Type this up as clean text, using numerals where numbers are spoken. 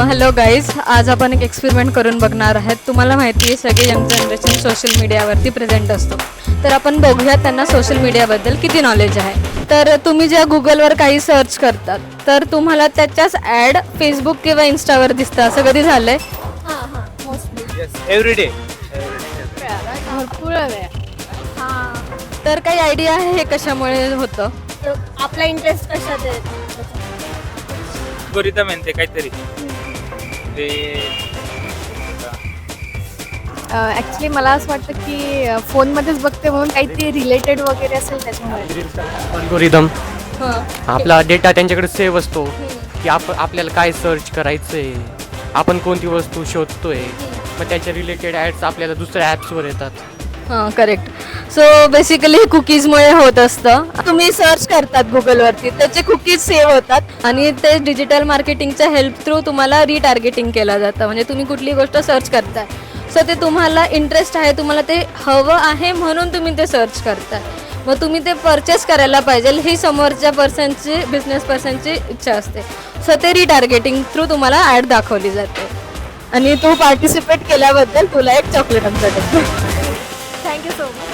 Hello guys, आज आपण एक एक्सपेरिमेंट करून बघणार आहेत. तुम्हाला माहिती आहे सगळे यंग जनरेशन सोशल मीडियावरती प्रेझेंट असतो. तर आपण बघूया त्यांना सोशल मीडियाबद्दल किती नॉलेज आहे. तर तुम्ही ज्या गुगलवर काही सर्च करतात तर तुम्हाला त्याच्याच ॲड फेसबुक किंवा इन्स्टावर दिसतं. असं कधी झालं आहे? हां हां मोस्टली एव्हरी डे भरपूर वेळ. हां तर काही आयडिया आहे हे कशामुळे होतं? आपला इंटरेस्ट कशात आहे? गोरिदम म्हणते काहीतरी ते ॲक्च्युली मला असं वाटतं की फोनमध्येच बघते म्हणून काहीतरी रिलेटेड वगैरे असेल त्याच्यामुळे. अल्गोरिदम हां आपला डेटा त्यांच्याकडे सेव्ह असतो की आपल्याला काय सर्च करायचं आहे, आपण कोणती वस्तू शोधतोय, मग त्याच्या रिलेटेड ॲड्स आपल्याला दुसऱ्या ॲप्सवर येतात. हां करेक्ट. सो बेसिकली कुकीजमुळे होत असतं. तुम्ही सर्च करतात गुगलवरती, त्याचे कुकीज सेव्ह होतात आणि ते डिजिटल मार्केटिंगच्या हेल्प थ्रू तुम्हाला रिटार्गेटिंग केलं जातं. म्हणजे तुम्ही कुठली गोष्ट सर्च करताय, सो ते तुम्हाला इंटरेस्ट आहे, तुम्हाला ते हवं आहे म्हणून तुम्ही ते सर्च करताय. मग तुम्ही ते परचेस करायला पाहिजे ही समोरच्या पर्सनची, बिझनेस पर्सनची इच्छा असते. सो ते रिटार्गेटिंग थ्रू तुम्हाला ॲड दाखवली जाते. आणि तू पार्टिसिपेट केल्याबद्दल तुला एक चॉकलेट आमच्याकडे. Thank you so much.